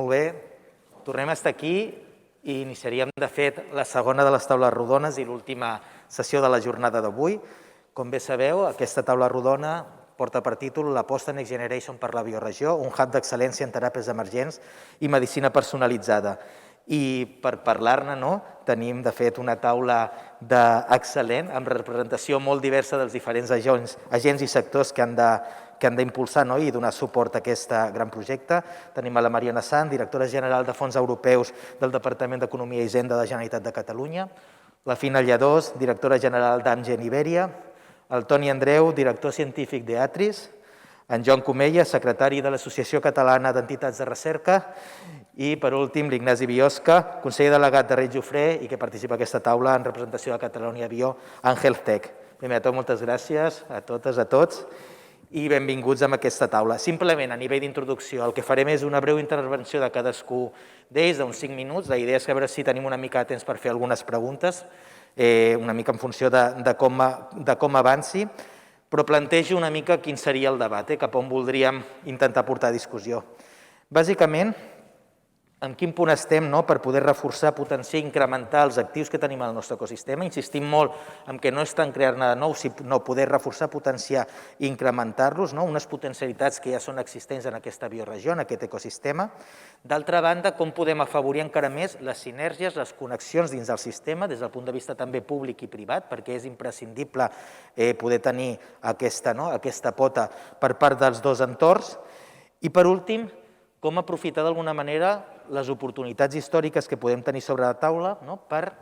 Molt bé, tornem a estar aquí i iniciaríem, de fet, la segona de les taules rodones i l'última sessió de la jornada d'avui. Com bé sabeu, aquesta taula rodona porta per títol l'Aposta Next Generation per la bioregió, un hub d'excel·lència en teràpies emergents i medicina personalitzada. I per parlar-ne, tenim, de fet, una taula excel·lent, amb representació molt diversa dels diferents agents i sectors que han d'impulsar i donar suport a aquest gran projecte. Tenim a la Mariona Sant, directora general de Fons Europeus del Departament d'Economia i Hisenda de la Generalitat de Catalunya, la Fina Lladós, directora general d'Amgen Iberia, el Toni Andreu, director científic d'EATRIS, en Joan Comella, secretari de l'Associació Catalana d'Entitats de Recerca, i, per últim, l'Ignasi Biosca, conseller delegat de Reis Jofré i que participa a aquesta taula en representació de Catalonia Bio en HealthTech. Primer de tot, moltes gràcies a totes, a tots, i benvinguts a aquesta taula. Simplement, a nivell d'introducció, el que farem és una breu intervenció de cadascú d'ells, d'uns 5 minuts. La idea és veure si tenim una mica de temps per fer algunes preguntes, una mica en funció de com avanci, però plantejo una mica quin seria el debat, cap on voldríem intentar portar discussió. Bàsicament, en quin punt estem per poder reforçar, potenciar i incrementar els actius que tenim al nostre ecosistema. Insistim molt en que no és tant crear nada nou, sinó poder reforçar, potenciar i incrementar-los, unes potencialitats que ja són existents en aquesta bioregió, en aquest ecosistema. D'altra banda, com podem afavorir encara més les sinergies, les connexions dins del sistema, des del punt de vista també públic i privat, perquè és imprescindible poder tenir aquesta pota per part dels dos entorns. I, per últim, com aprofitar d'alguna manera les oportunitats històriques que podem tenir sobre la taula per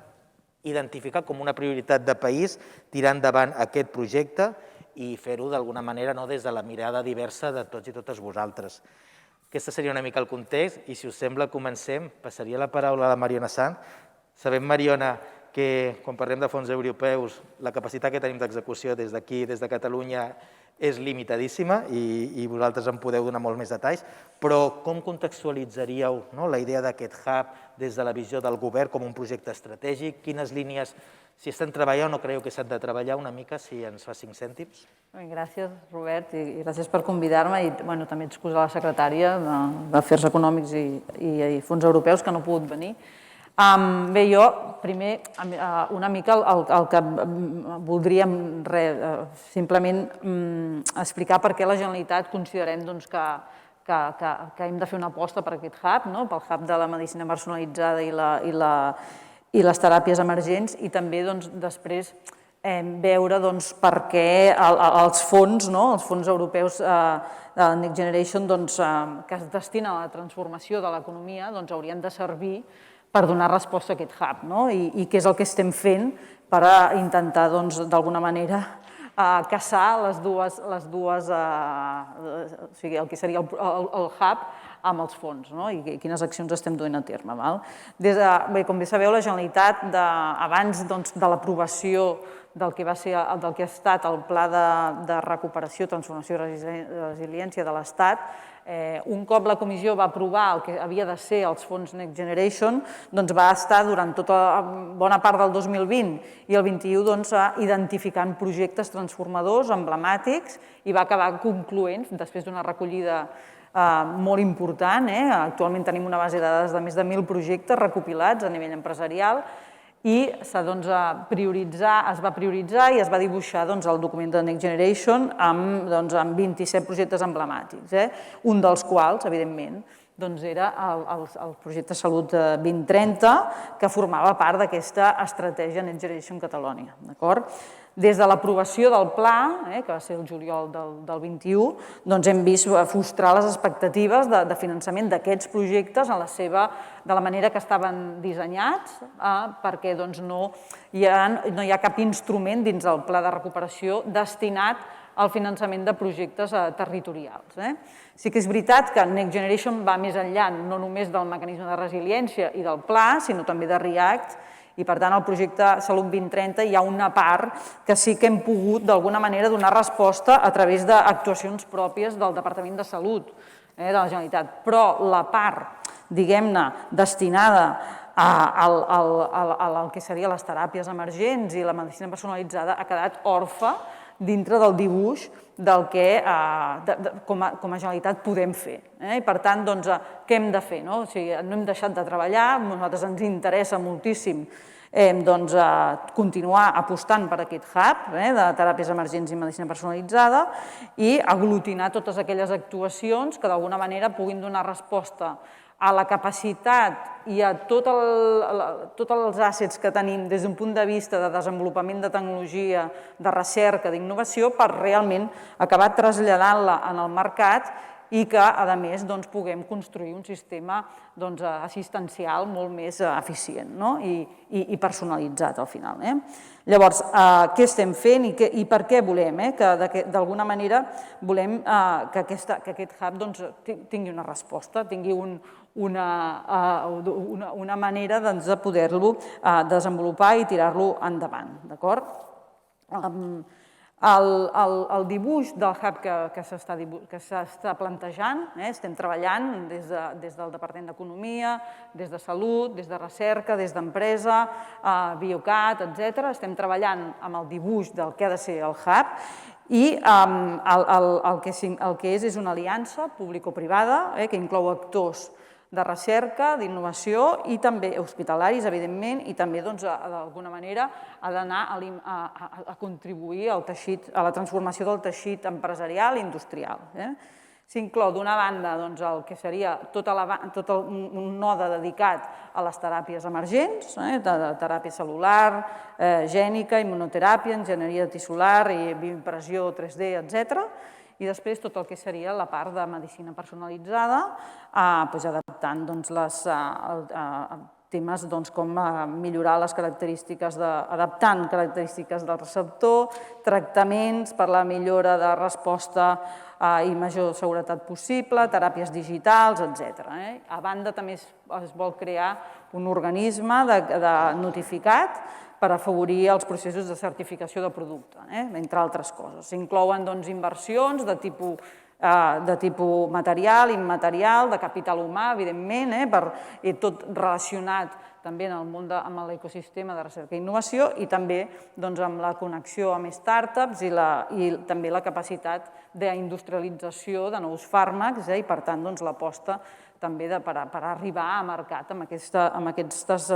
identificar com una prioritat de país tirar endavant aquest projecte i fer-ho d'alguna manera des de la mirada diversa de tots i totes vosaltres. Aquest seria una mica el context i, si us sembla, comencem. Passaria la paraula a la Mariona Sant. Sabem, Mariona, que quan parlem de fons europeus la capacitat que tenim d'execució des d'aquí, des de Catalunya, és limitadíssima i vosaltres en podeu donar molts més detalls, però com contextualitzaríeu la idea d'aquest hub des de la visió del govern com un projecte estratègic? Quines línies, si estan treballant o creieu que s'han de treballar una mica, si ens fa 5 cèntims? Gràcies, Robert, i gràcies per convidar-me i també excusar la secretària d'Afers Econòmics i Fons Europeus que no ha pogut venir. Bé, jo primer una mica el que voldríem simplement explicar per què la Generalitat considerem que hem de fer una aposta per aquest hub, pel hub de la medicina personalitzada i les teràpies emergents, i també després veure per què els fons europeus de Next Generation que es destinen a la transformació de l'economia haurien de servir per donar resposta a aquest hub i què és el que estem fent per intentar, d'alguna manera, caçar les dues, o sigui, el que seria el hub amb els fons i quines accions estem duent a terme. Com bé sabeu, la Generalitat, abans de l'aprovació del que ha estat el Pla de Recuperació, Transformació i Resiliència de l'Estat, un cop la Comissió va aprovar el que havia de ser els fons Next Generation, va estar durant tota bona part del 2020 i el 2021 identificant projectes transformadors, emblemàtics, i va acabar concloent, després d'una recollida molt important. Actualment tenim una base de dades de més de 1.000 projectes recopilats a nivell empresarial i es va prioritzar i es va dibuixar el document de Next Generation amb 27 projectes emblemàtics, un dels quals, evidentment, era el projecte Salut 2030, que formava part d'aquesta estratègia Next Generation Catalonia. Des de l'aprovació del pla, que va ser el juliol del 21, hem vist frustrar les expectatives de finançament d'aquests projectes de la manera que estaven dissenyats, perquè no hi ha cap instrument dins del pla de recuperació destinat al finançament de projectes territorials. Sí que és veritat que Next Generation va més enllà no només del mecanisme de resiliència i del pla, sinó també de REACT, i per tant al projecte Salut 2030 hi ha una part que sí que hem pogut d'alguna manera donar resposta a través d'actuacions pròpies del Departament de Salut de la Generalitat. Però la part, diguem-ne, destinada al que serien les teràpies emergents i la medicina personalitzada ha quedat orfe dintre del dibuix del que com a Generalitat podem fer. I per tant, què hem de fer? No hem deixat de treballar, a nosaltres ens interessa moltíssim continuar apostant per aquest hub de teràpies emergents i medicina personalitzada i aglutinar totes aquelles actuacions que d'alguna manera puguin donar resposta a la capacitat i a tots els assets que tenim des d'un punt de vista de desenvolupament de tecnologia, de recerca, d'innovació, per realment acabar traslladant-la en el mercat i que, a més, puguem construir un sistema assistencial molt més eficient i personalitzat al final. Llavors, què estem fent i per què volem? Que d'alguna manera volem que aquest hub tingui una resposta, tingui una manera de poder-lo desenvolupar i tirar-lo endavant. El dibuix del hub que s'està plantejant, estem treballant des del Departament d'Economia, des de Salut, des de Recerca, des d'Empresa, Biocat, etc. Estem treballant amb el dibuix del que ha de ser el hub i el que és una aliança público-privada que inclou actors de recerca, d'innovació i també hospitalaris, evidentment, i també, d'alguna manera, ha d'anar a contribuir al teixit, a la transformació del teixit empresarial i industrial. S'inclou, d'una banda, el que seria tot un node dedicat a les teràpies emergents, teràpia cel·lular, gènica, immunoteràpia, enginyeria tissular i bioimpressió 3D, etc. I després tot el que seria la part de medicina personalitzada, adaptant temes com millorar les característiques, adaptant característiques del receptor, tractaments per la millora de resposta i major seguretat possible, teràpies digitals, etc. A banda, també es vol crear un organisme notificat per afavorir els processos de certificació de producte, entre altres coses. S'inclouen inversions de tipus material, immaterial, de capital humà, evidentment, tot relacionat també amb l'ecosistema de recerca i innovació i també amb la connexió amb startups i també la capacitat d'industrialització de nous fàrmacs i, per tant, l'aposta també per arribar a mercat amb aquestes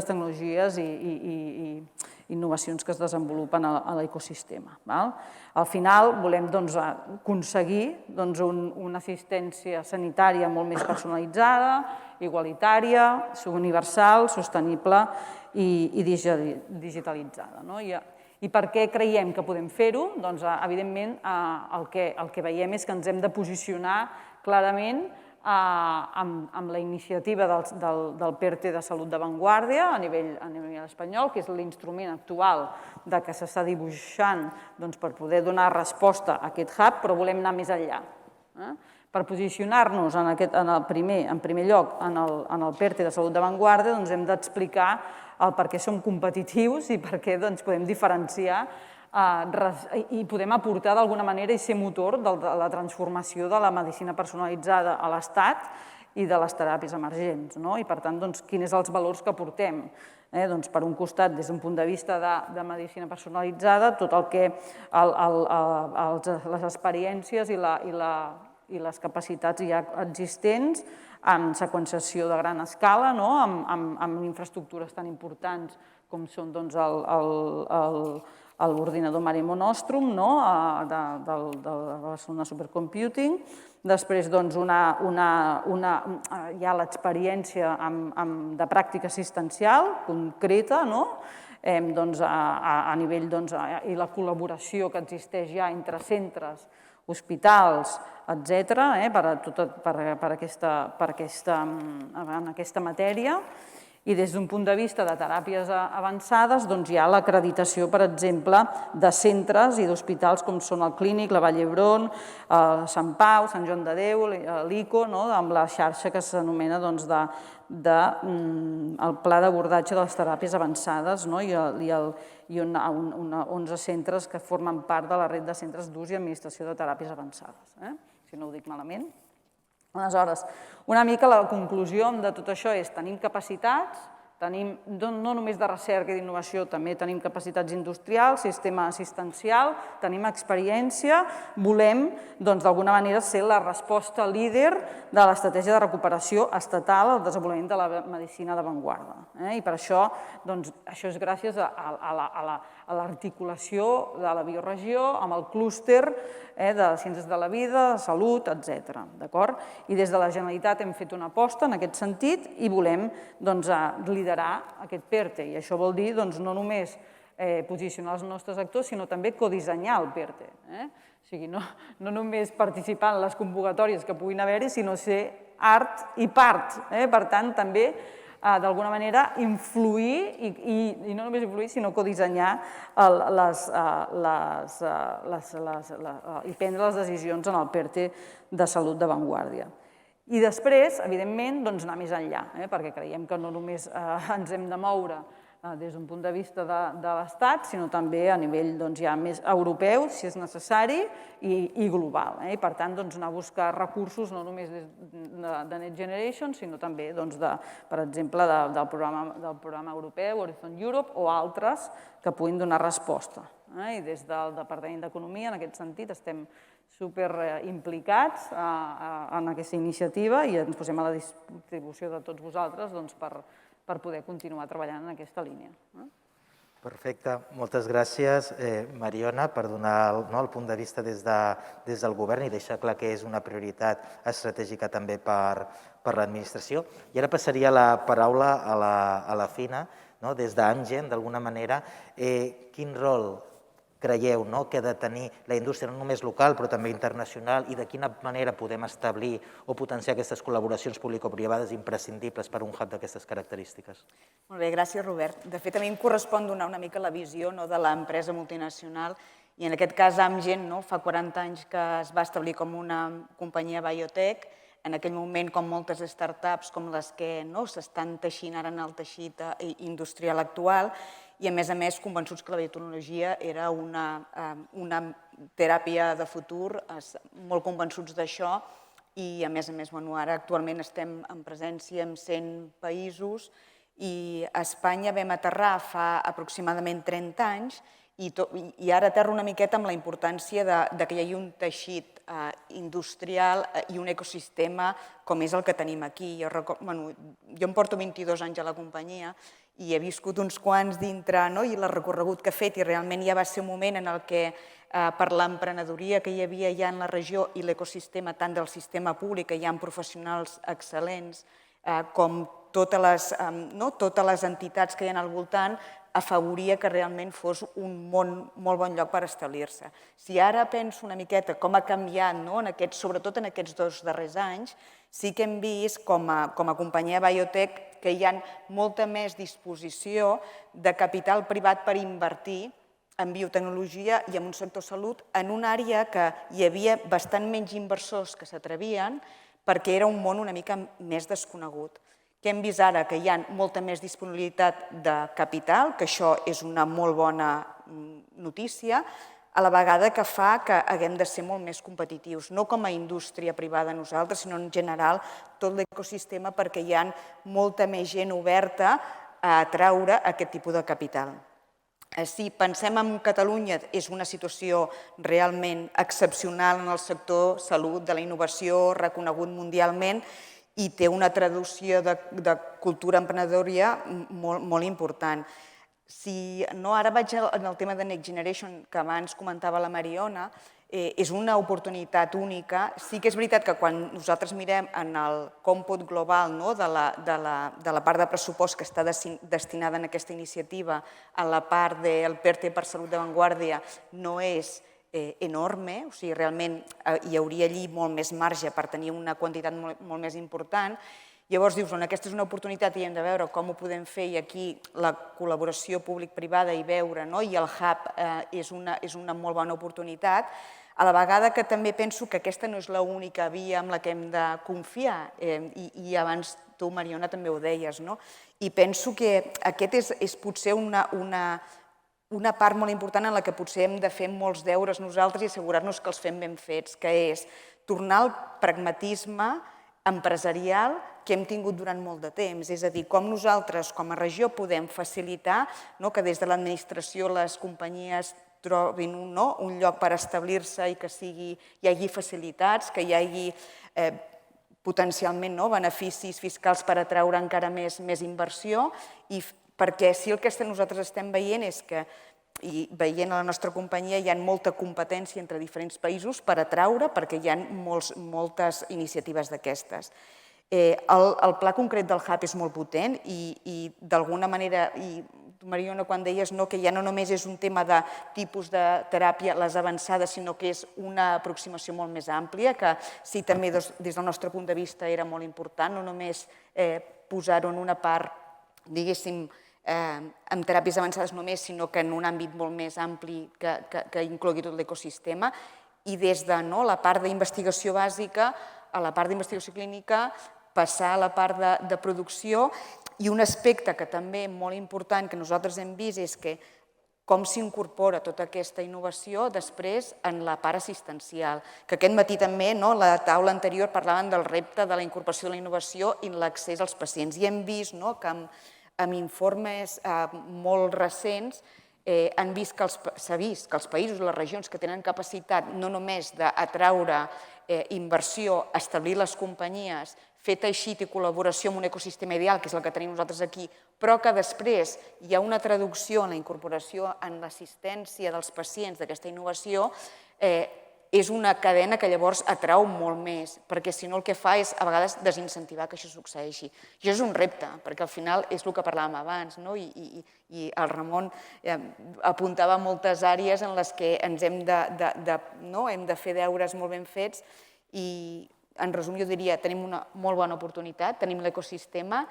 tecnologies i innovacions que es desenvolupen a l'ecosistema. Al final volem aconseguir una assistència sanitària molt més personalitzada, igualitària, universal, sostenible i digitalitzada. I per què creiem que podem fer-ho? Doncs, evidentment, el que veiem és que ens hem de posicionar clarament amb la iniciativa del PERTE de Salut d'Avantguàrdia a nivell espanyol, que és l'instrument actual que s'està dibuixant per poder donar resposta a aquest hub, però volem anar més enllà. Per posicionar-nos en primer lloc en el PERTE de Salut d'Avantguàrdia hem d'explicar el per què som competitius i per què podem diferenciar i podem aportar d'alguna manera i ser motor de la transformació de la medicina personalitzada a l'Estat i de les teràpies emergents. I, per tant, quins són els valors que aportem? Per un costat, des d'un punt de vista de medicina personalitzada, tot el que les experiències i les capacitats ja existents en seqüenciació de gran escala, amb infraestructures tan importants com són l'ordinador Mare Nostrum de Barcelona Supercomputing, després hi ha l'experiència de pràctica assistencial concreta a nivell i la col·laboració que existeix ja entre centres, hospitals, etc., en aquesta matèria. I des d'un punt de vista de teràpies avançades hi ha l'acreditació, per exemple, de centres i d'hospitals com són el Clínic, la Vall d'Hebron, Sant Pau, Sant Joan de Déu, l'ICO, amb la xarxa que s'anomena el Pla d'Abordatge de les Teràpies Avançades i 11 centres que formen part de la red de centres d'ús i administració de teràpies avançades, si no ho dic malament. Aleshores, una mica la conclusió de tot això és tenim capacitats, Tenim no només de recerca i d'innovació, també tenim capacitats industrials, sistema assistencial, tenim experiència, volem, d'alguna manera, ser la resposta líder de l'estratègia de recuperació estatal al desenvolupament de la medicina d'avantguarda. I per això, això és gràcies a l'articulació de la bioregió amb el clúster de ciències de la vida, de salut, etc. I des de la Generalitat hem fet una aposta en aquest sentit i volem liderar aquest PERTE. I això vol dir no només posicionar els nostres actors, sinó també codissenyar el PERTE. O sigui, no només participar en les convocatòries que puguin haver-hi, sinó ser art i part. Per tant, també, d'alguna manera, influir, i no només influir, sinó codissenyar i prendre les decisions en el PERTE de salut d'avantguàrdia. I després, evidentment, anar més enllà, perquè creiem que no només ens hem de moure des d'un punt de vista de l'Estat, sinó també a nivell ja més europeu, si és necessari, i global. I, per tant, anar a buscar recursos no només de Next Generation, sinó també, per exemple, del programa europeu, Horizon Europe, o altres que puguin donar resposta. I des del Departament d'Economia, en aquest sentit, estem superimplicats en aquesta iniciativa i ens posem a la disposició de tots vosaltres per poder continuar treballant en aquesta línia. Perfecte. Moltes gràcies, Mariona, per donar el punt de vista des del govern i deixar clar que és una prioritat estratègica també per l'administració. I ara passaria la paraula a la Fina, des d'Amgen, d'alguna manera. Quin rol creieu que ha de tenir la indústria no només local però també internacional i de quina manera podem establir o potenciar aquestes col·laboracions público-privades imprescindibles per a un hub d'aquestes característiques? Molt bé, gràcies, Robert. De fet, a mi em correspon donar una mica la visió de l'empresa multinacional i en aquest cas Amgen fa 40 anys que es va establir com una companyia biotech. En aquell moment, com moltes startups com les que s'estan teixint ara en el teixit industrial actual, i a més convençuts que la biotecnologia era una teràpia de futur, molt convençuts d'això, i a més, ara actualment estem en presència en 100 països i a Espanya vam aterrar fa aproximadament 30 anys i ara aterro una miqueta amb la importància que hi hagi un teixit industrial i un ecosistema com és el que tenim aquí. Jo em porto 22 anys a la companyia i he viscut uns quants dintre i el recorregut que he fet i realment ja va ser un moment en el que per l'emprenedoria que hi havia ja en la regió i l'ecosistema tant del sistema públic, que hi ha professionals excel·lents, com totes les entitats que hi ha al voltant, afavoria que realment fos un molt bon lloc per establir-se. Si ara penso una miqueta com ha canviat, sobretot en aquests 2 darrers anys, sí que hem vist com a companyia biotech que hi ha molta més disposició de capital privat per invertir en biotecnologia i en un sector salut en una àrea que hi havia bastant menys inversors que s'atrevien perquè era un món una mica més desconegut. Que hem vist ara que hi ha molta més disponibilitat de capital, que això és una molt bona notícia, a la vegada que fa que haguem de ser molt més competitius, no com a indústria privada nosaltres, sinó en general tot l'ecosistema perquè hi ha molta més gent oberta a atraure aquest tipus de capital. Si pensem en Catalunya, és una situació realment excepcional en el sector salut, de la innovació, reconegut mundialment, i té una traducció de cultura emprenedora molt important. Ara vaig al tema de Next Generation, que abans comentava la Mariona, és una oportunitat única. Sí que és veritat que quan nosaltres mirem en el còmput global de la part de pressupost que està destinada en aquesta iniciativa, en la part del PERTE per Salut d'Avantguàrdia, no és enorme, o sigui, realment hi hauria allí molt més marge per tenir una quantitat molt més important. Llavors dius, aquesta és una oportunitat i hem de veure com ho podem fer i aquí la col·laboració públic-privada i veure, i el hub és una molt bona oportunitat, a la vegada que també penso que aquesta no és l'única via amb la que hem de confiar i abans tu, Mariona, també ho deies, i penso que aquest és potser una part molt important en la que potser hem de fer molts deures nosaltres i assegurar-nos que els fem ben fets, que és tornar al pragmatisme empresarial que hem tingut durant molt de temps, és a dir, com nosaltres com a regió podem facilitar que des de l'administració les companyies trobin un lloc per establir-se i que hi hagi facilitats, que hi hagi potencialment beneficis fiscals per atraure encara més inversió, perquè si el que nosaltres estem veient és que, i veient a la nostra companyia, hi ha molta competència entre diferents països per atraure, perquè hi ha moltes iniciatives d'aquestes. El pla concret del Hub és molt potent i d'alguna manera, i Mariona, quan deies que ja no només és un tema de tipus de teràpia, les avançades, sinó que és una aproximació molt més àmplia, que sí també des del nostre punt de vista era molt important, no només posar-ho en una part, diguéssim, amb teràpies avançades només, sinó que en un àmbit molt més ampli que inclogui tot l'ecosistema, i des de la part d'investigació bàsica a la part d'investigació clínica, passar a la part de producció. I un aspecte que també és molt important que nosaltres hem vist és que com s'incorpora tota aquesta innovació després en la part assistencial. Que aquest matí també, a la taula anterior, parlaven del repte de la incorporació de la innovació i l'accés als pacients. I hem vist que amb informes molt recents s'ha vist que els països i les regions que tenen capacitat no només d'atraure inversió, establir les companyies, fer teixit i col·laboració amb un ecosistema ideal, que és el que tenim nosaltres aquí, però que després hi ha una traducció en la incorporació en l'assistència dels pacients d'aquesta innovació, és una cadena que llavors atrau molt més, perquè si no el que fa és a vegades desincentivar que això succeeixi. I això és un repte, perquè al final és el que parlàvem abans, i el Ramon apuntava moltes àrees en les que ens hem de fer deures molt ben fets i, en resum, jo diria, tenim una molt bona oportunitat, tenim l'ecosistema,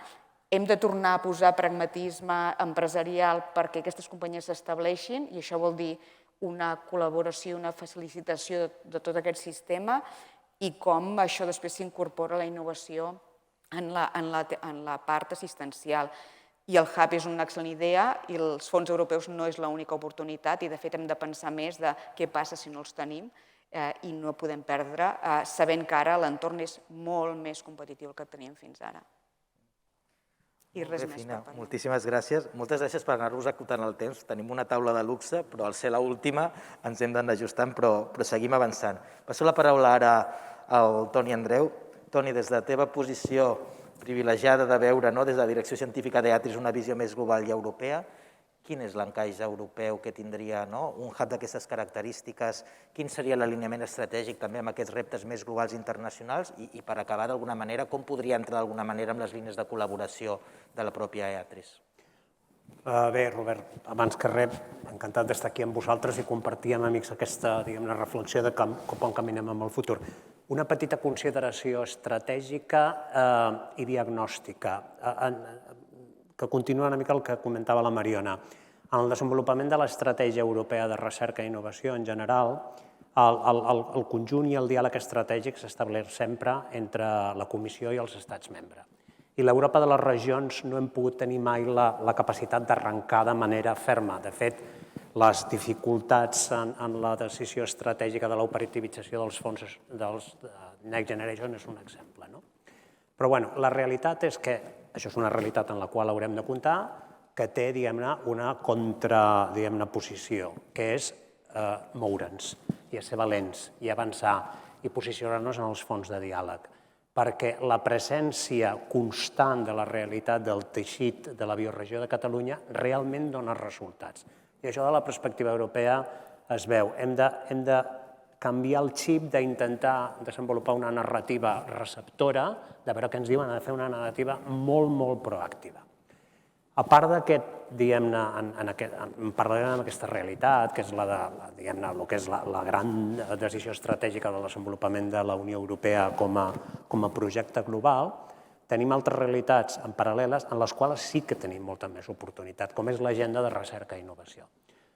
hem de tornar a posar pragmatisme empresarial perquè aquestes companyies s'estableixin, i això vol dir una col·laboració, una facilitació de tot aquest sistema i com això després s'incorpora la innovació en la part assistencial. I el Hub és una excel·lent idea i els fons europeus no és l'única oportunitat i, de fet, hem de pensar més de què passa si no els tenim i no podem perdre, sabent que ara l'entorn és molt més competitiu que el teníem fins ara. I res més per parlar. Moltíssimes gràcies. Moltes gràcies per anar-vos acotant el temps. Tenim una taula de luxe, però al ser l'última ens hem d'anar ajustant, però seguim avançant. Passo la paraula ara al Toni Andreu. Toni, des de la teva posició privilegiada de veure des de la direcció científica d'EATRIS una visió més global i europea, quin és l'encaix europeu que tindria un hub d'aquestes característiques? Quin seria l'alineament estratègic també amb aquests reptes més globals internacionals? I per acabar, d'alguna manera, com podria entrar d'alguna manera amb les línies de col·laboració de la pròpia EATRIS? Bé, Robert, abans que res, encantat d'estar aquí amb vosaltres i compartir amb amics aquesta reflexió de cap on caminem amb el futur. Una petita consideració estratègica i diagnòstica, que continua una mica el que comentava la Mariona. En el desenvolupament de l'estratègia europea de recerca i innovació en general, el conjunt i el diàleg estratègic s'estableix sempre entre la Comissió i els Estats membres. I l'Europa de les regions no hem pogut tenir mai la capacitat d'arrencar de manera ferma. De fet, les dificultats en la decisió estratègica de l'operativització dels fons dels Next Generation és un exemple. Però la realitat és que això és una realitat en la qual haurem de comptar, que té una contraposició, que és moure'ns i ser valents i avançar i posicionar-nos en els fons de diàleg, perquè la presència constant de la realitat del teixit de la bioregió de Catalunya realment dona resultats. I això de la perspectiva europea es veu. Hem de canviar el xip d'intentar desenvolupar una narrativa receptora, de veure què ens diuen, de fer una narrativa molt, molt proactiva. A part d'aquest, parlarem d'aquesta realitat, que és la gran decisió estratègica del desenvolupament de la Unió Europea com a projecte global, tenim altres realitats en paral·leles en les quals sí que tenim molta més oportunitat, com és l'agenda de recerca i innovació.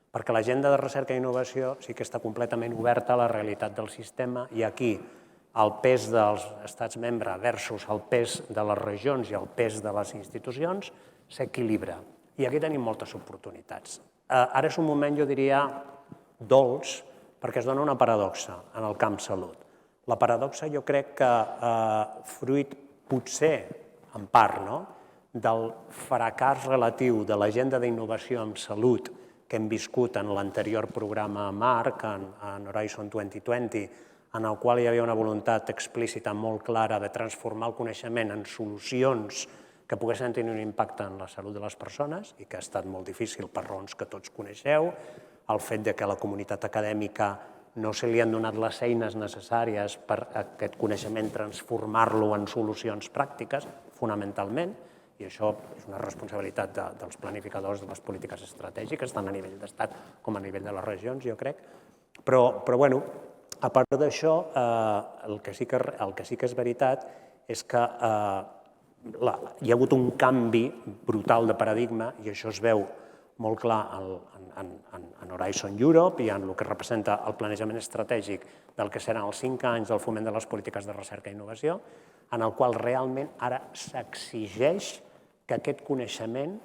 Perquè l'agenda de recerca i innovació sí que està completament oberta a la realitat del sistema i aquí el pes dels estats membres versus el pes de les regions i el pes de les institucions s'equilibra. I aquí tenim moltes oportunitats. Ara és un moment, jo diria, dolç, perquè es dona una paradoxa en el camp salut. La paradoxa jo crec que fruit potser en part, del fracàs relatiu de l'agenda d'innovació en salut que hem viscut en l'anterior programa Marc, en Horizon 2020, en el qual hi havia una voluntat explícita molt clara de transformar el coneixement en solucions que poguessin tenir un impacte en la salut de les persones i que ha estat molt difícil per raons que tots coneixeu, el fet de que a la comunitat acadèmica no se li han donat les eines necessàries per aquest coneixement transformar-lo en solucions pràctiques, fonamentalment, i això és una responsabilitat dels planificadors de les polítiques estratègiques, tant a nivell d'estat com a nivell de les regions, jo crec. Però bueno, a part d'això, el que sí que és veritat és que hi ha hagut un canvi brutal de paradigma i això es veu molt clar en Horizon Europe i en el que representa el planejament estratègic del que seran els 5 anys del foment de les polítiques de recerca i innovació, en el qual realment ara s'exigeix que aquest coneixement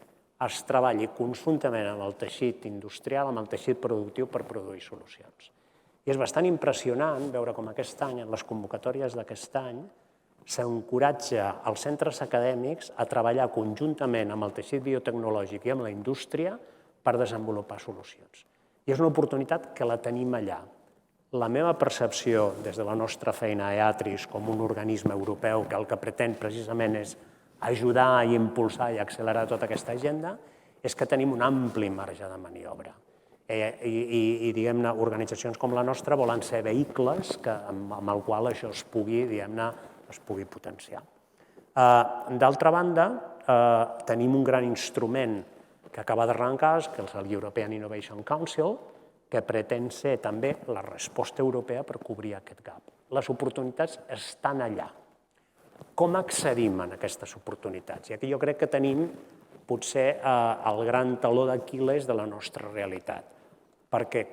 es treballi conjuntament amb el teixit industrial, amb el teixit productiu per produir solucions. I és bastant impressionant veure com aquest any, en les convocatòries d'aquest any, s'encoratja els centres acadèmics a treballar conjuntament amb el teixit biotecnològic i amb la indústria per desenvolupar solucions. I és una oportunitat que la tenim allà. La meva percepció des de la nostra feina a EATRIS com un organisme europeu que el que pretén precisament és ajudar i impulsar i accelerar tota aquesta agenda és que tenim un ampli marge de maniobra. I diguem-ne, organitzacions com la nostra volen ser vehicles amb el qual això es pugui potenciar. D'altra banda, tenim un gran instrument que acaba d'arrencar, que és el European Innovation Council, que pretén ser també la resposta europea per cobrir aquest gap. Les oportunitats estan allà. Com accedim a aquestes oportunitats? I aquí jo crec que tenim potser el gran taló d'Aquil·les de la nostra realitat, perquè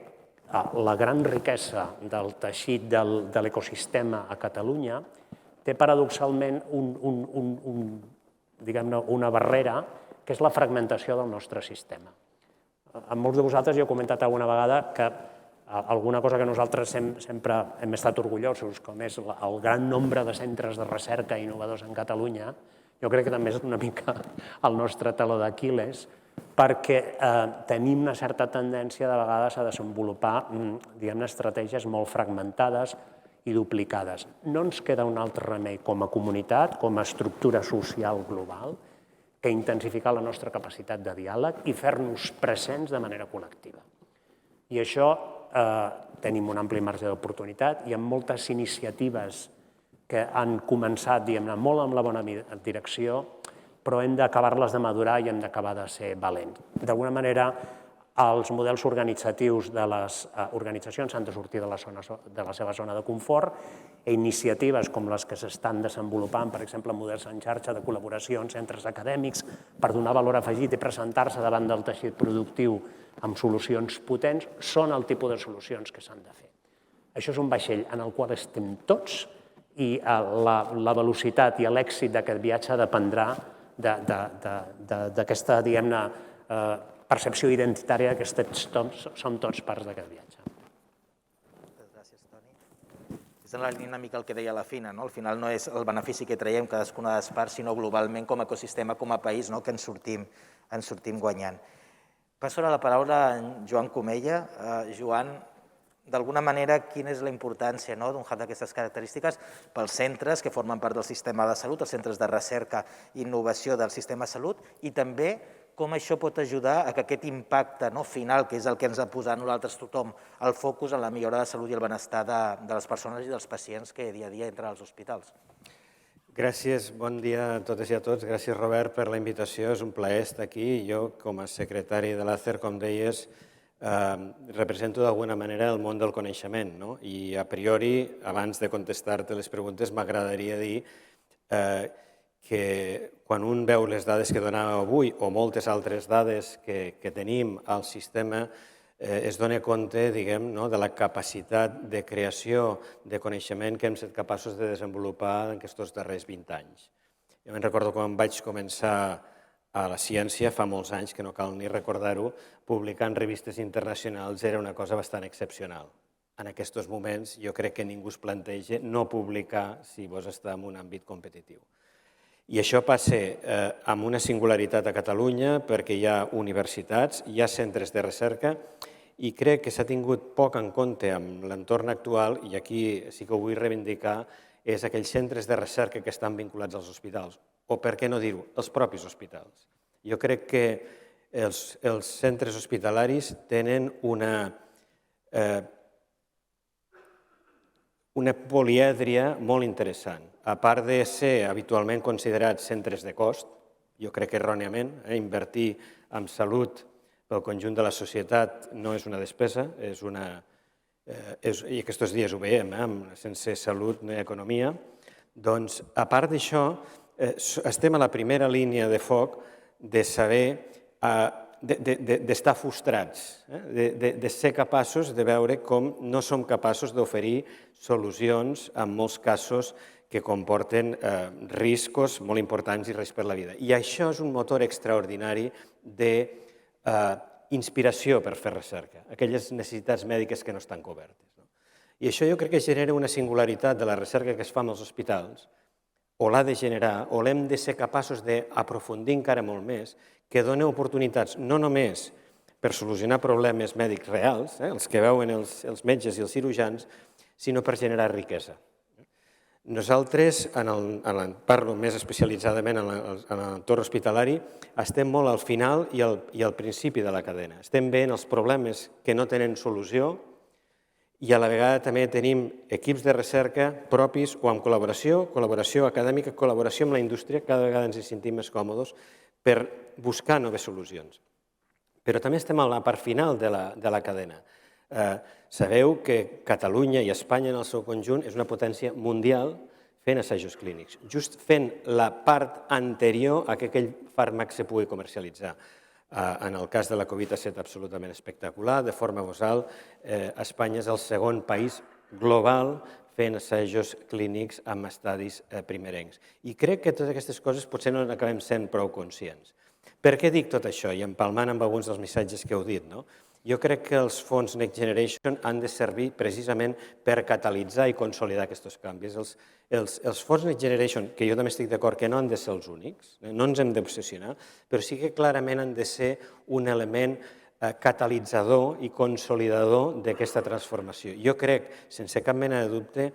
la gran riquesa del teixit de l'ecosistema a Catalunya té paradoxalment una barrera, que és la fragmentació del nostre sistema. Amb molts de vosaltres jo he comentat alguna vegada que alguna cosa que nosaltres sempre hem estat orgullosos, com és el gran nombre de centres de recerca innovadors en Catalunya, jo crec que també és una mica el nostre taló d'Aquil·les, perquè tenim una certa tendència de vegades a desenvolupar estratègies molt fragmentades i duplicades. No ens queda un altre remei com a comunitat, com a estructura social global, que intensificar la nostra capacitat de diàleg i fer-nos presents de manera col·lectiva. I això tenim un ampli marge d'oportunitat i amb moltes iniciatives que han començat, diguem-ne, molt en la bona direcció, però hem d'acabar-les de madurar i hem d'acabar de ser valents. D'alguna manera, els models organitzatius de les organitzacions han de sortir de la seva zona de confort i iniciatives com les que s'estan desenvolupant, per exemple, models en xarxa de col·laboració en centres acadèmics per donar valor afegit i presentar-se davant del teixit productiu amb solucions potents, són el tipus de solucions que s'han de fer. Això és un vaixell en el qual estem tots i la velocitat i l'èxit d'aquest viatge dependrà d'aquesta, diguem-ne, percepció identitària que som tots parts d'aquest viatge. Moltes gràcies, Toni. És en la línia una mica el que deia la Fina, no? Al final no és el benefici que traiem cadascuna de les parts, sinó globalment com a ecosistema, com a país, que ens sortim guanyant. Passo ara la paraula a en Joan Comella. Joan, d'alguna manera, quina és la importància d'un hub d'aquestes característiques pels centres que formen part del sistema de salut, els centres de recerca i innovació del sistema de salut, i també com això pot ajudar a que aquest impacte final, que és el que ens ha posat nosaltres tothom, el focus en la millora de la salut i el benestar de les persones i dels pacients que dia a dia entren als hospitals. Gràcies, bon dia a totes i a tots. Gràcies, Robert, per la invitació. És un plaer estar aquí. Jo, com a secretari de l'ACER, com deies, represento d'alguna manera el món del coneixement. I a priori, abans de contestar-te les preguntes, m'agradaria dir que quan un veu les dades que donàvem avui o moltes altres dades que tenim al sistema, es dona compte, diguem, de la capacitat de creació de coneixement que hem estat capaços de desenvolupar en aquests darrers 20 anys. Jo me'n recordo quan vaig començar a la ciència, fa molts anys, que no cal ni recordar-ho, publicar en revistes internacionals era una cosa bastant excepcional. En aquests moments jo crec que ningú es planteja no publicar si vols estar en un àmbit competitiu. I això passa amb una singularitat a Catalunya perquè hi ha universitats, hi ha centres de recerca i crec que s'ha tingut poc en compte amb l'entorn actual, i aquí sí que ho vull reivindicar, és aquells centres de recerca que estan vinculats als hospitals, o per què no dir-ho, els propis hospitals. Jo crec que els centres hospitalaris tenen una polièdria molt interessant. A part de ser habitualment considerats centres de cost, jo crec que erròniament, invertir en salut pel conjunt de la societat no és una despesa, i aquests dies ho veiem, sense salut no hi ha economia. Doncs, a part d'això, estem a la primera línia de foc de saber, d'estar frustrats, de ser capaços de veure com no som capaços d'oferir solucions, en molts casos, que comporten riscos molt importants i risc per la vida. I això és un motor extraordinari d'inspiració per fer recerca, aquelles necessitats mèdiques que no estan cobertes. I això jo crec que genera una singularitat de la recerca que es fa en els hospitals, o l'ha de generar, o l'hem de ser capaços d'aprofundir encara molt més, que dona oportunitats no només per solucionar problemes mèdics reals, els que veuen els metges i els cirurgians, sinó per generar riquesa. Nosaltres, parlo més especialitzadament en l'entorn hospitalari, estem molt al final i al principi de la cadena. Estem veient els problemes que no tenen solució i a la vegada també tenim equips de recerca propis o amb col·laboració acadèmica, col·laboració amb la indústria, cada vegada ens hi sentim més còmodes per buscar noves solucions. Però també estem a la part final de la cadena. Sabeu que Catalunya i Espanya en el seu conjunt és una potència mundial fent assajos clínics, just fent la part anterior a que aquell fàrmac se pugui comercialitzar. En el cas de la Covid ha estat absolutament espectacular, de forma basal, Espanya és el segon país global fent assajos clínics amb estadis primerencs. I crec que totes aquestes coses potser no n'acabem sent prou conscients. Per què dic tot això? I empalmant amb alguns dels missatges que heu dit, no? Jo crec que els fons Next Generation han de servir precisament per catalitzar i consolidar aquests canvis. Els fons Next Generation, que jo també estic d'acord que no han de ser els únics, no ens hem d'obsessionar, però sí que clarament han de ser un element catalitzador i consolidador d'aquesta transformació. Jo crec, sense cap mena de dubte,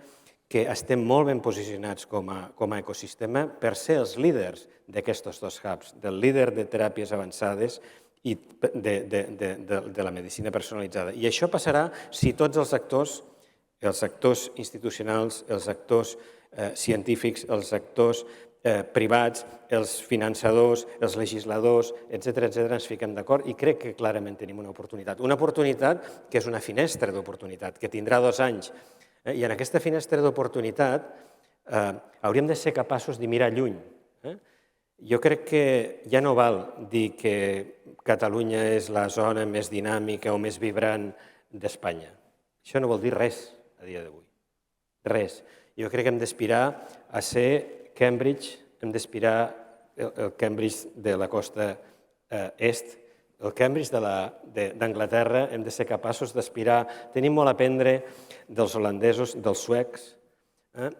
que estem molt ben posicionats com a ecosistema per ser els líders d'aquests dos hubs, del líder de teràpies avançades i de la medicina personalitzada. I això passarà si tots els actors institucionals, els actors científics, els actors privats, els finançadors, els legisladors, etc., ens fiquem d'acord i crec que clarament tenim una oportunitat. Una oportunitat que és una finestra d'oportunitat, que tindrà 2 anys. I en aquesta finestra d'oportunitat hauríem de ser capaços de mirar lluny. Jo crec que ja no val dir que Catalunya és la zona més dinàmica o més vibrant d'Espanya. Això no vol dir res a dia d'avui. Res. Jo crec que hem d'aspirar a ser Cambridge, hem d'aspirar el Cambridge de la costa est, el Cambridge d'Anglaterra, hem de ser capaços d'aspirar. Tenim molt a aprendre dels holandesos, dels suecs,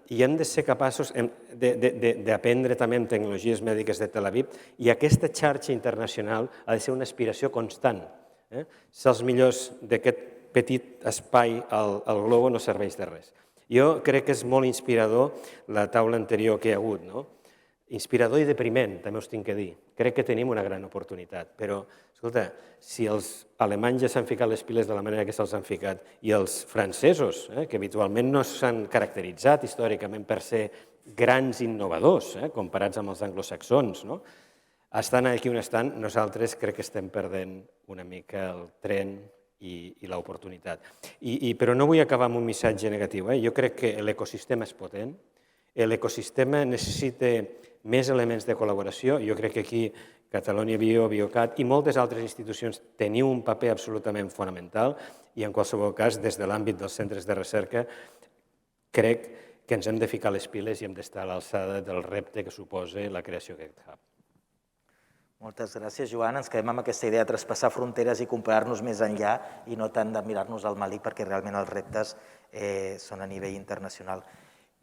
i hem de ser capaços d'aprendre també amb tecnologies mèdiques de Tel Aviv, i aquesta xarxa internacional ha de ser una aspiració constant. Ser els millors d'aquest petit espai al globo no serveix de res. Jo crec que és molt inspirador la taula anterior que hi ha hagut, no? Inspirador i depriment, també us tinc que dir. Crec que tenim una gran oportunitat, però, escolta, si els alemanys ja s'han ficat les piles de la manera que se'ls han ficat i els francesos, que habitualment no s'han caracteritzat històricament per ser grans innovadors, comparats amb els anglosaxons, estan aquí on estan, nosaltres crec que estem perdent una mica el tren i l'oportunitat. Però no vull acabar amb un missatge negatiu. Jo crec que l'ecosistema és potent, l'ecosistema necessita més elements de col·laboració. Jo crec que aquí Catalonia Bio, Biocat i moltes altres institucions teniu un paper absolutament fonamental i, en qualsevol cas, des de l'àmbit dels centres de recerca, crec que ens hem de ficar les piles i hem d'estar a l'alçada del repte que suposa la creació d'aquest hub. Moltes gràcies, Joan. Ens quedem amb aquesta idea de traspassar fronteres i comparar-nos més enllà i no tant de mirar-nos al malic, perquè realment els reptes són a nivell internacional.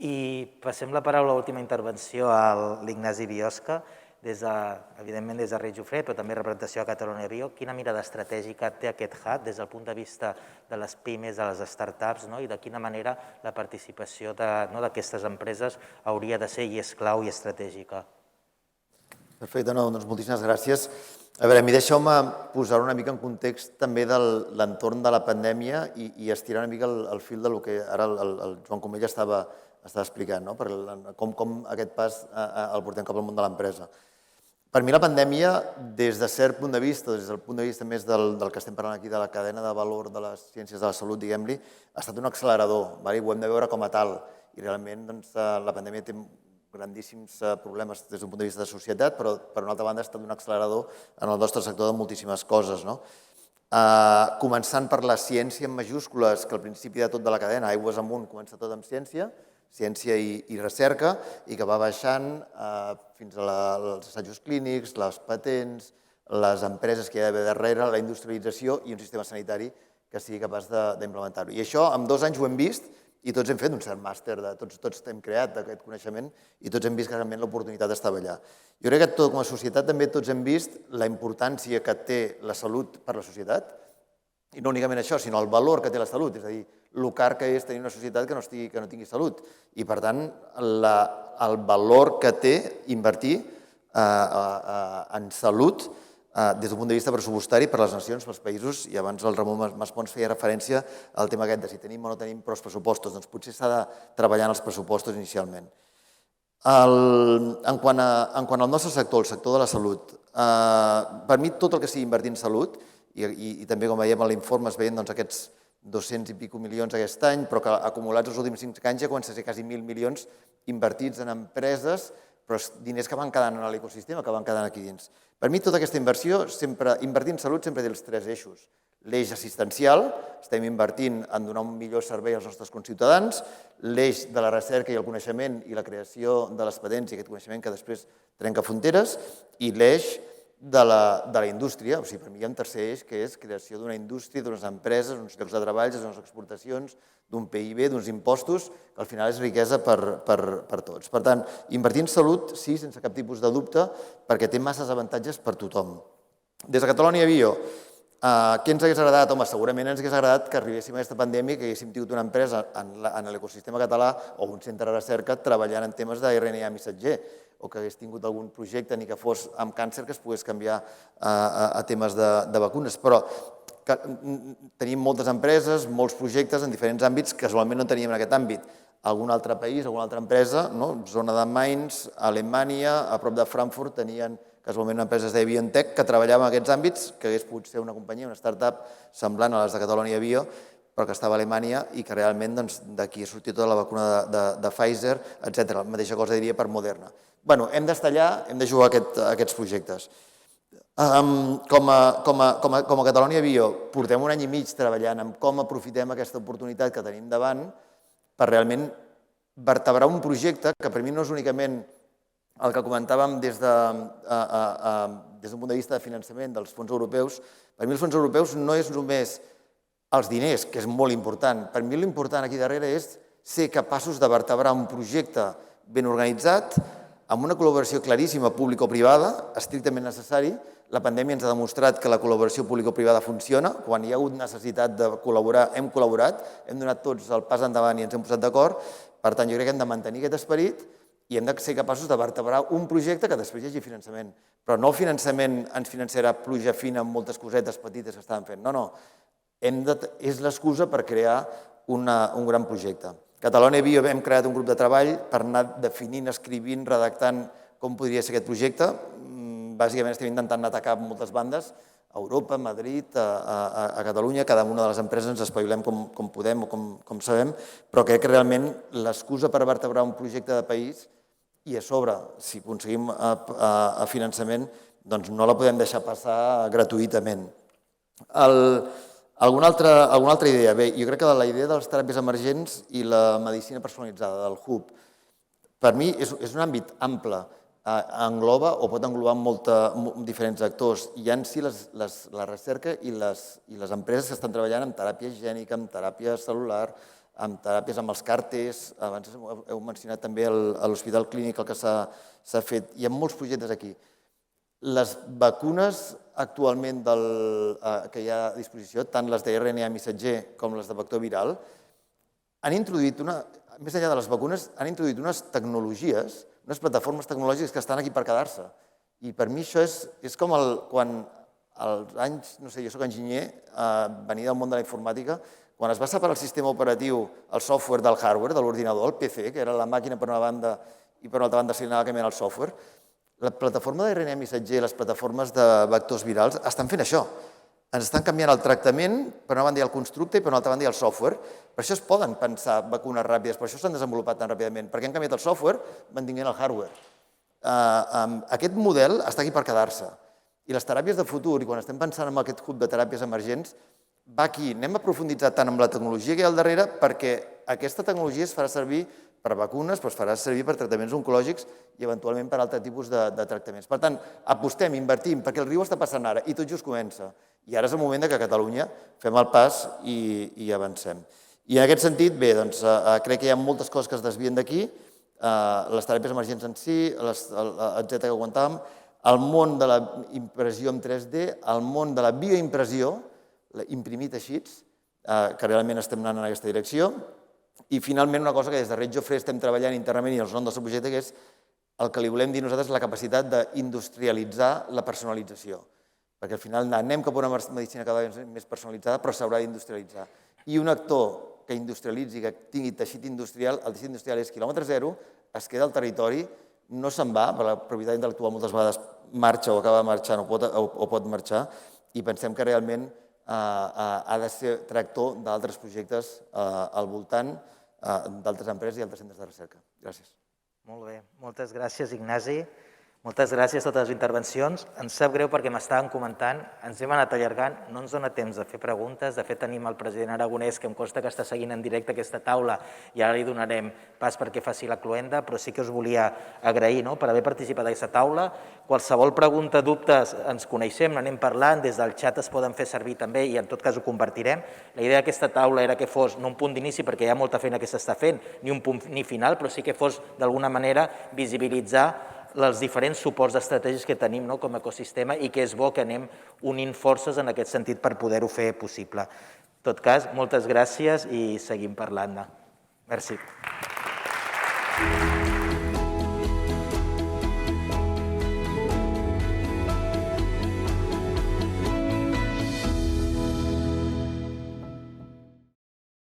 I passem la paraula a l'última intervenció a l'Ignasi Biosca, evidentment des de Reis Jofré, però també representació a Catalunya Bio. Quina mirada estratègica té aquest hub des del punt de vista de les pimes, de les startups, i de quina manera la participació d'aquestes empreses hauria de ser i és clau i estratègica? Perfecte, doncs moltíssimes gràcies. A veure, a mi deixeu-me posar una mica en context també de l'entorn de la pandèmia i estirar una mica el fil del que ara el Joan Comella estava explicant, com aquest pas el portem cap al món de l'empresa. Per mi la pandèmia, des de cert punt de vista, des del punt de vista més del que estem parlant aquí, de la cadena de valor de les ciències de la salut, diguem-li, ha estat un accelerador, i ho hem de veure com a tal. I realment la pandèmia té grandíssims problemes des d'un punt de vista de societat, però per una altra banda ha estat un accelerador en el nostre sector de moltíssimes coses. Començant per la ciència en majúscules, que al principi de tot de la cadena, aigües amunt, comença tot amb ciència i recerca, i que va baixant fins als assajos clínics, les patents, les empreses que hi ha d'haver darrere, la industrialització i un sistema sanitari que sigui capaç d'implementar-ho. I això en 2 anys ho hem vist i tots hem fet un cert màster, tots hem creat aquest coneixement i tots hem vist que realment l'oportunitat estava allà. Jo crec que com a societat també tots hem vist la importància que té la salut per la societat, i no únicament això, sinó el valor que té la salut, és a dir, el car que és tenir una societat que no tingui salut. I, per tant, el valor que té invertir en salut des d'un punt de vista pressupostari per a les nacions, pels països, i abans el Ramon Maspons feia referència al tema aquest de si tenim o no tenim prou pressupostos, doncs potser s'ha de treballar en els pressupostos inicialment. En quant al nostre sector, el sector de la salut, per mi tot el que sigui invertir en salut, i també com veiem a l'informe es veien aquests 200 i pico milions aquest any, però que acumulats els últims 5 anys ja comença a ser quasi 1.000 milions invertits en empreses, però diners que van quedant en l'ecosistema, que van quedant aquí dins. Per mi tota aquesta inversió, invertir en salut sempre té els 3 eixos. L'eix assistencial, estem invertint en donar un millor servei als nostres conciutadans, l'eix de la recerca i el coneixement i la creació de les patents i aquest coneixement que després trenca fronteres, i l'eix de la indústria. O sigui, per mi hi ha un tercer eix, que és creació d'una indústria, d'unes empreses, d'uns llocs de treball, d'unes exportacions, d'un PIB, d'uns impostos, que al final és riquesa per tots. Per tant, invertir en salut, sí, sense cap tipus de dubte, perquè té masses avantatges per tothom. Des de Catalonia Bio, què ens hagués agradat? Home, segurament ens hagués agradat que arribéssim a aquesta pandèmia i que haguéssim tingut una empresa en l'ecosistema català o un centre de recerca treballant en temes d'RNA missatger, o que hagués tingut algun projecte, ni que fos amb càncer, que es pogués canviar a temes de vacunes. Però tenim moltes empreses, molts projectes en diferents àmbits que casualment no teníem en aquest àmbit. Algun altre país, alguna altra empresa, zona de Mainz, Alemanya, a prop de Frankfurt, tenien casualment empreses de BioNTech que treballaven en aquests àmbits, que hagués pogut ser una companyia, una startup semblant a les de Catalonia Bio, però que estava a Alemanya i que realment d'aquí ha sortit tota la vacuna de Pfizer, etc. La mateixa cosa diria per Moderna. Bé, hem d'estar allà, hem de jugar a aquests projectes. Com a Catalonia Bio portem un any i mig treballant en com aprofitem aquesta oportunitat que tenim davant per realment vertebrar un projecte que per mi no és únicament el que comentàvem des d'un punt de vista de finançament dels fons europeus. Per mi els fons europeus no és només els diners, que és molt important. Per mi l'important aquí darrere és ser capaços de vertebrar un projecte ben organitzat, amb una col·laboració claríssima público-privada, estrictament necessari. La pandèmia ens ha demostrat que la col·laboració público-privada funciona. Quan hi ha hagut necessitat de col·laborar, hem col·laborat, hem donat tots el pas endavant i ens hem posat d'acord. Per tant, jo crec que hem de mantenir aquest esperit i hem de ser capaços de vertebrar un projecte que després hi hagi finançament. Però no el finançament ens finançarà pluja fina amb moltes cosetes petites que estàvem fent. No. És l'excusa per crear un gran projecte. Catalonia Bio hem creat un grup de treball per anar definint, escrivint, redactant com podria ser aquest projecte. Bàsicament estem intentant atacar moltes bandes, a Europa, a Madrid, a Catalunya, cada una de les empreses ens espavilem com podem o com sabem, però crec que realment l'excusa per vertebrar un projecte de país i a sobre, si aconseguim finançament, doncs no la podem deixar passar gratuïtament. Alguna altra idea? Bé, jo crec que la idea de les teràpies emergents i la medicina personalitzada, del HUB, per mi és un àmbit ample, engloba o pot englobar diferents actors. Hi ha en si la recerca i les empreses que estan treballant en teràpia gènica, en teràpia cel·lular, amb teràpies amb els CAR-Ts, abans heu mencionat també a l'Hospital Clínic el que s'ha fet. Hi ha molts projectes aquí. Les vacunes actualment que hi ha a disposició, tant les d'RNA missatger com les de vector viral, han introduït més enllà de les vacunes, han introduït unes tecnologies, unes plataformes tecnològiques que estan aquí per quedar-se. I per mi això és com quan als anys, no sé, jo soc enginyer, venia del món de la informàtica, quan es va separar el sistema operatiu, el software del hardware, de l'ordinador, el PC, que era la màquina per una banda i per una altra banda se li anava canviant el software, la plataforma de RNA missatger, les plataformes de vectors virals estan fent això. Ens estan canviant el tractament, per una banda hi ha el constructe i per una altra banda hi ha el software. Per això es poden pensar vacunes ràpides, per això s'han desenvolupat tan ràpidament, perquè han canviat el software mantinguent el hardware. Aquest model està aquí per quedar-se. I les teràpies de futur, i quan estem pensant en aquest hub de teràpies emergents, va aquí. Anem a profunditzar tant en la tecnologia que hi ha al darrere perquè aquesta tecnologia es farà servir per vacunes, però es farà servir per tractaments oncològics i eventualment per altres tipus de tractaments. Per tant, apostem, invertim, perquè el riu està passant ara i tot just comença. I ara és el moment que a Catalunya fem el pas i avancem. I en aquest sentit, bé, doncs crec que hi ha moltes coses que es desvien d'aquí, les teràpies emergents en si, etcètera, que aguantàvem, el món de la impressió en 3D, el món de la bioimpressió, imprimir teixits, que realment estem anant en aquesta direcció, i finalment una cosa que des de Red Jofré estem treballant internament i el nom del seu projecte, que és el que li volem dir nosaltres, la capacitat d'industrialitzar la personalització. Perquè al final anem cap a una medicina cada vegada més personalitzada, però s'haurà d'industrialitzar. I un actor que industrialitzi, que tingui teixit industrial, el teixit industrial és quilòmetre zero, es queda al territori, no se'n va, perquè la propietat intel·lectual moltes vegades marxa o acaba marxant o pot marxar, i pensem que realment ha de ser tractor d'altres projectes al voltant d'altres empreses i altres centres de recerca. Gràcies. Molt bé, moltes gràcies, Ignasi. Moltes gràcies a totes les intervencions. Ens sap greu perquè m'estaven comentant, ens hem anat allargant, no ens dona temps de fer preguntes. De fet, tenim el president Aragonès, que em consta que està seguint en directe aquesta taula i ara li donarem pas perquè faci la cloenda, però sí que us volia agrair per haver participat a aquesta taula. Qualsevol pregunta, dubtes, ens coneixem, n'anem parlant, des del xat es poden fer servir també i en tot cas ho convertirem. La idea d'aquesta taula era que fos no un punt d'inici perquè hi ha molta feina que s'està fent, ni un punt ni final, però sí que fos d'alguna manera visibilitzar els diferents suports estratègics que tenim com a ecosistema i que és bo que anem unint forces en aquest sentit per poder-ho fer possible. En tot cas, moltes gràcies i seguim parlant-ne. Merci.